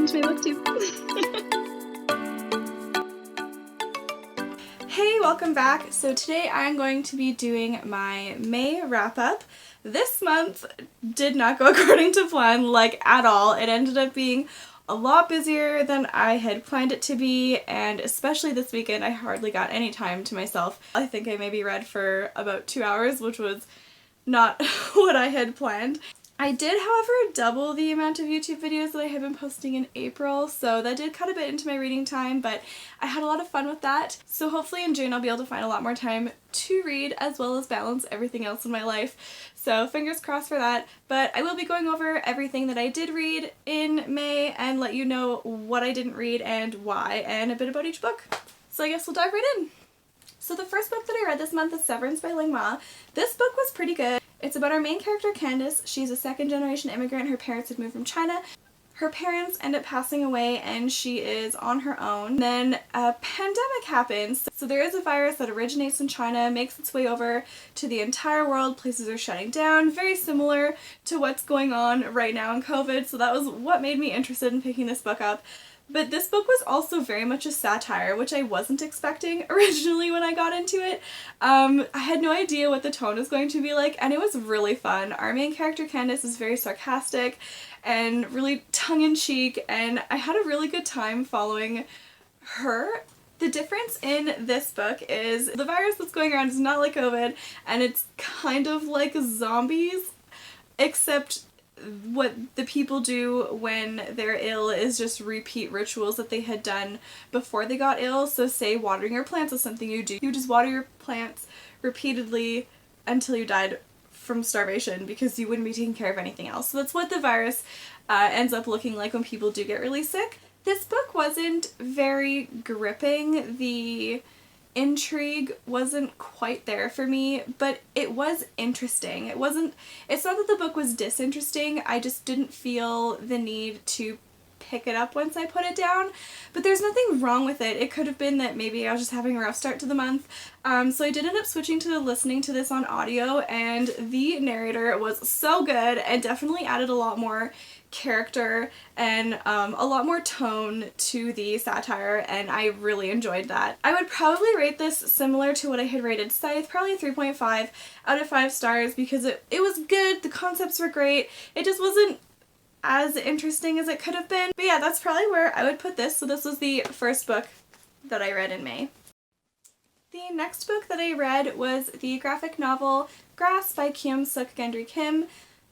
welcome to my booktube. Hey, welcome back. So today I'm going to be doing my May wrap-up. This month did not go according to plan, like at all. It ended up being a lot busier than I had planned it to be, and especially this weekend I hardly got any time to myself. I think I maybe read for about 2 hours, which was not what I had planned. I did, however, double the amount of YouTube videos that I had been posting in April, so that did cut a bit into my reading time, but I had a lot of fun with that. So hopefully in June I'll be able to find a lot more time to read as well as balance everything else in my life. So fingers crossed for that, but I will be going over everything that I did read in May and let you know what I didn't read and why, and a bit about each book. So I guess we'll dive right in. So the first book that I read this month is Severance by Ling Ma. This book was pretty good. It's about our main character, Candace. She's a second-generation immigrant. Her parents had moved from China. Her parents end up passing away and she is on her own. Then a pandemic happens. So there is a virus that originates in China, makes its way over to the entire world. Places are shutting down, very similar to what's going on right now in COVID. So that was what made me interested in picking this book up. But this book was also very much a satire, which I wasn't expecting originally when I got into it. I had no idea what the tone was going to be like, and it was really fun. Our main character, Candace, is very sarcastic and really tongue-in-cheek, and I had a really good time following her. The difference in this book is the virus that's going around is not like COVID, and it's kind of like zombies, except what the people do when they're ill is just repeat rituals that they had done before they got ill. So say watering your plants is something you do. You just water your plants repeatedly until you died from starvation because you wouldn't be taking care of anything else. So that's what the virus ends up looking like when people do get really sick. This book wasn't very gripping. The intrigue wasn't quite there for me, but it was interesting. It's not that the book was disinteresting, I just didn't feel the need to pick it up once I put it down, but there's nothing wrong with it. It could have been that maybe I was just having a rough start to the month, so I did end up switching to listening to this on audio, and the narrator was so good and definitely added a lot more character and a lot more tone to the satire, and I really enjoyed that. I would probably rate this similar to what I had rated Scythe, probably a 3.5 out of 5 stars because it was good, the concepts were great, it just wasn't as interesting as it could have been. But yeah, that's probably where I would put this. So this was the first book that I read in May. The next book that I read was the graphic novel Grass by Kyung-Suk Gendry Kim.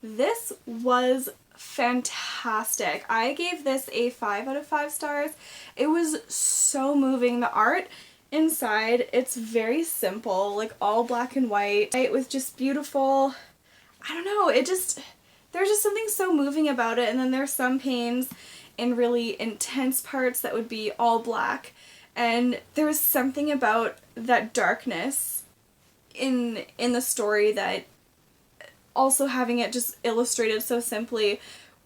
This was fantastic. I gave this a 5 out of 5 stars. It was so moving. The art inside, it's very simple, like all black and white. It was just beautiful. I don't know, there's just something so moving about it, and then there's some panes in really intense parts that would be all black, and there was something about that darkness in the story that also having it just illustrated so simply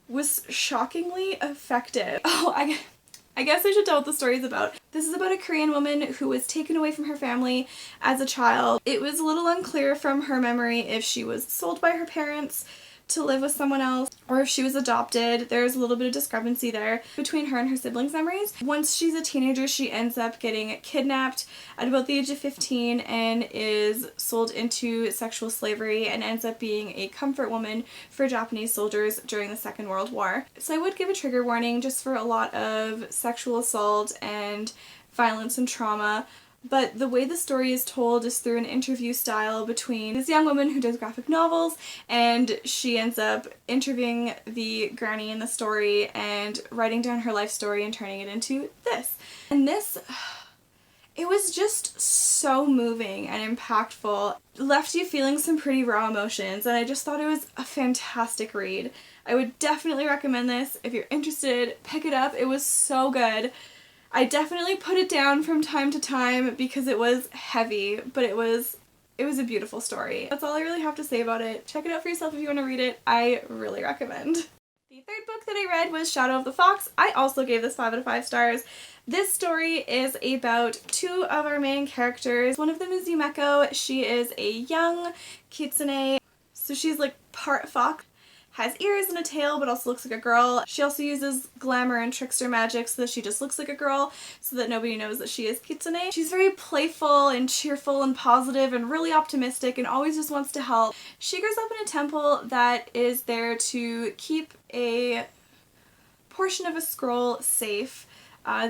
was shockingly effective. Oh, I guess I should tell what the story is about. This is about a Korean woman who was taken away from her family as a child. It was a little unclear from her memory if she was sold by her parents to live with someone else or if she was adopted. There's a little bit of discrepancy there between her and her siblings' memories. Once she's a teenager, she ends up getting kidnapped at about the age of 15 and is sold into sexual slavery and ends up being a comfort woman for Japanese soldiers during the Second World War. So I would give a trigger warning just for a lot of sexual assault and violence and trauma. But the way the story is told is through an interview style between this young woman who does graphic novels, and she ends up interviewing the granny in the story and writing down her life story and turning it into this. And this, it was just so moving and impactful. It left you feeling some pretty raw emotions, and I just thought it was a fantastic read. I would definitely recommend this. If you're interested, pick it up. It was so good. I definitely put it down from time to time because it was heavy, but it was a beautiful story. That's all I really have to say about it. Check it out for yourself if you want to read it. I really recommend. The third book that I read was Shadow of the Fox. I also gave this 5 out of 5 stars. This story is about 2 of our main characters. One of them is Yumeko. She is a young kitsune, so she's like part fox, has ears and a tail but also looks like a girl. She also uses glamour and trickster magic so that she just looks like a girl so that nobody knows that she is kitsune. She's very playful and cheerful and positive and really optimistic and always just wants to help. She grows up in a temple that is there to keep a portion of a scroll safe.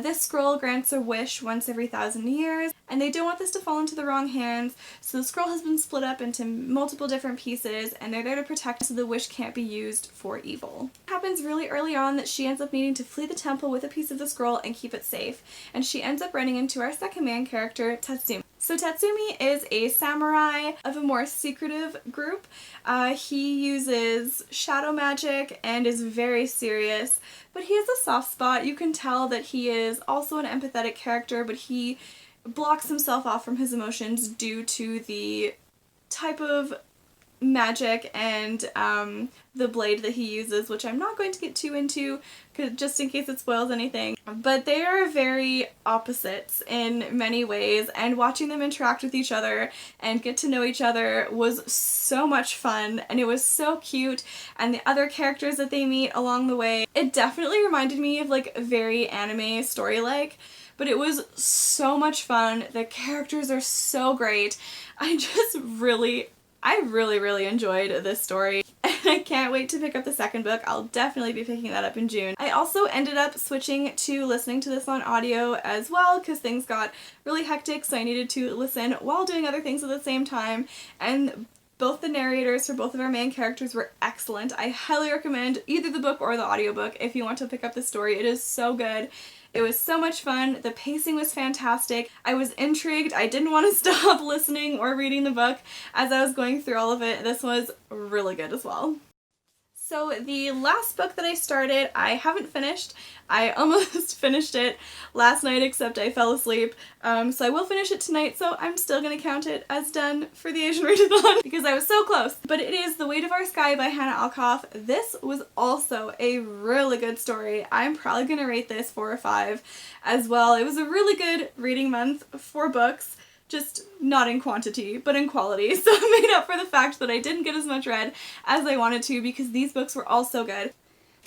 This scroll grants a wish once every 1,000 years, and they don't want this to fall into the wrong hands, so the scroll has been split up into multiple different pieces, and they're there to protect so the wish can't be used for evil. It happens really early on that she ends up needing to flee the temple with a piece of the scroll and keep it safe, and she ends up running into our second main character, Tatsumi. So Tatsumi is a samurai of a more secretive group. He uses shadow magic and is very serious, but he has a soft spot. You can tell that he is also an empathetic character, but he blocks himself off from his emotions due to the type of magic and the blade that he uses, which I'm not going to get too into just in case it spoils anything. But they are very opposites in many ways, and watching them interact with each other and get to know each other was so much fun, and it was so cute, and the other characters that they meet along the way, it definitely reminded me of like very anime story-like. But it was so much fun. The characters are so great. I really enjoyed this story, and I can't wait to pick up the second book. I'll definitely be picking that up in June. I also ended up switching to listening to this on audio as well because things got really hectic, so I needed to listen while doing other things at the same time, and both the narrators for both of our main characters were excellent. I highly recommend either the book or the audiobook if you want to pick up the story. It is so good. It was so much fun. The pacing was fantastic. I was intrigued. I didn't want to stop listening or reading the book as I was going through all of it. This was really good as well. So the last book that I started, I haven't finished. I almost finished it last night, except I fell asleep. So I will finish it tonight, so I'm still going to count it as done for the Asian Readathon because I was so close. But it is The Weight of Our Sky by Hannah Alkoff. This was also a really good story. I'm probably going to rate this 4 or 5 as well. It was a really good reading month for books. Just not in quantity, but in quality. So it made up for the fact that I didn't get as much read as I wanted to because these books were all so good.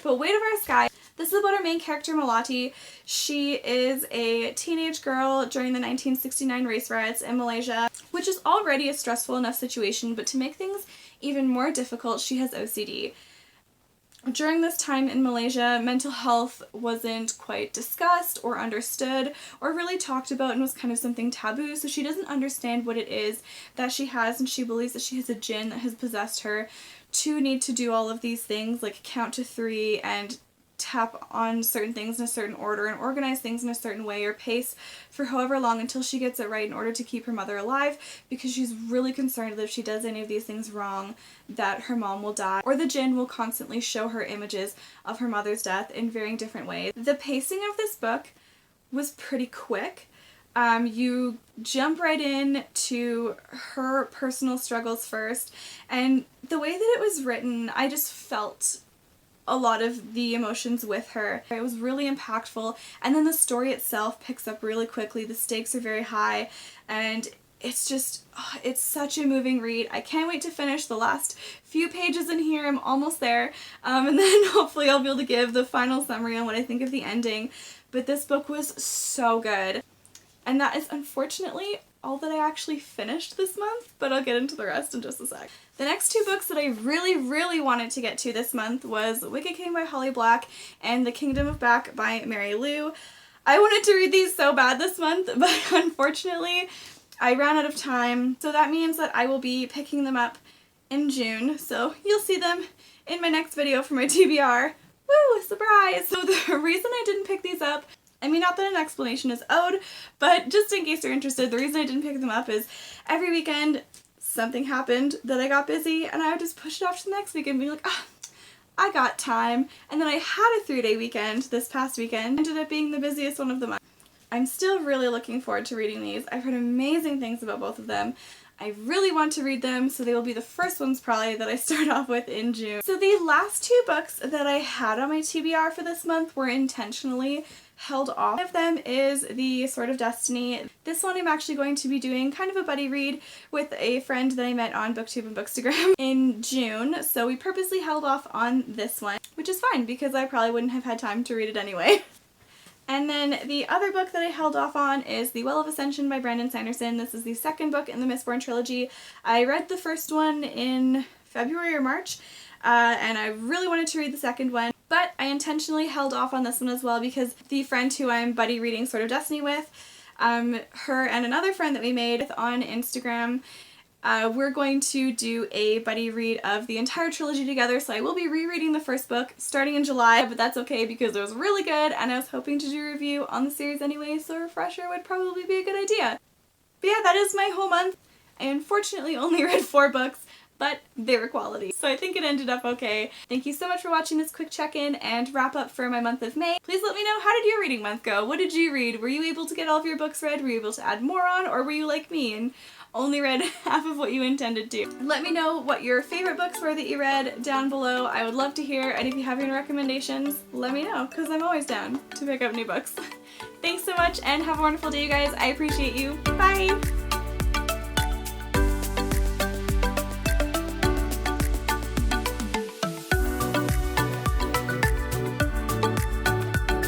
But Weight of Our Sky, this is about our main character, Melati. She is a teenage girl during the 1969 race riots in Malaysia, which is already a stressful enough situation, but to make things even more difficult, she has OCD. During this time in Malaysia, mental health wasn't quite discussed or understood or really talked about and was kind of something taboo, so she doesn't understand what it is that she has, and she believes that she has a jinn that has possessed her to need to do all of these things, like count to 3 and tap on certain things in a certain order and organize things in a certain way or pace for however long until she gets it right in order to keep her mother alive, because she's really concerned that if she does any of these things wrong that her mom will die, or the jinn will constantly show her images of her mother's death in varying different ways. The pacing of this book was pretty quick. You jump right in to her personal struggles first, and the way that it was written, I just felt a lot of the emotions with her. It was really impactful, and then the story itself picks up really quickly. The stakes are very high, and it's just, it's such a moving read. I can't wait to finish the last few pages in here. I'm almost there, and then hopefully I'll be able to give the final summary on what I think of the ending. But this book was so good, and that is unfortunately all that I actually finished this month, but I'll get into the rest in just a sec. The next 2 books that I really wanted to get to this month was Wicked King by Holly Black and The Kingdom of Back by Mary Lou. I wanted to read these so bad this month, but unfortunately I ran out of time, so that means that I will be picking them up in June, so you'll see them in my next video for my TBR. Woo! Surprise! So the reason I didn't pick these up, I mean, not that an explanation is owed, but just in case you're interested, the reason I didn't pick them up is every weekend something happened that I got busy, and I would just push it off to the next week and be like, I got time. And then I had a 3-day weekend this past weekend. Ended up being the busiest one of the month. I'm still really looking forward to reading these. I've heard amazing things about both of them. I really want to read them, so they will be the first ones probably that I start off with in June. So the last two books that I had on my TBR for this month were intentionally held off. One of them is The Sword of Destiny. This one I'm actually going to be doing kind of a buddy read with a friend that I met on BookTube and Bookstagram in June, so we purposely held off on this one, which is fine because I probably wouldn't have had time to read it anyway. And then the other book that I held off on is The Well of Ascension by Brandon Sanderson. This is the second book in the Mistborn trilogy. I read the first one in February or March, and I really wanted to read the second one, but I intentionally held off on this one as well because the friend who I'm buddy reading Sword of Destiny with, her and another friend that we made on Instagram, we're going to do a buddy read of the entire trilogy together, so I will be rereading the first book starting in July, but that's okay because it was really good and I was hoping to do a review on the series anyway, so a refresher would probably be a good idea. But yeah, that is my whole month. I unfortunately only read 4 books, but they were quality, so I think it ended up okay. Thank you so much for watching this quick check-in and wrap up for my month of May. Please let me know, how did your reading month go? What did you read? Were you able to get all of your books read? Were you able to add more on? Or were you like me and only read half of what you intended to? Let me know what your favorite books were that you read down below. I would love to hear, and if you have any recommendations, let me know, because I'm always down to pick up new books. Thanks so much and have a wonderful day, you guys. I appreciate you. Bye!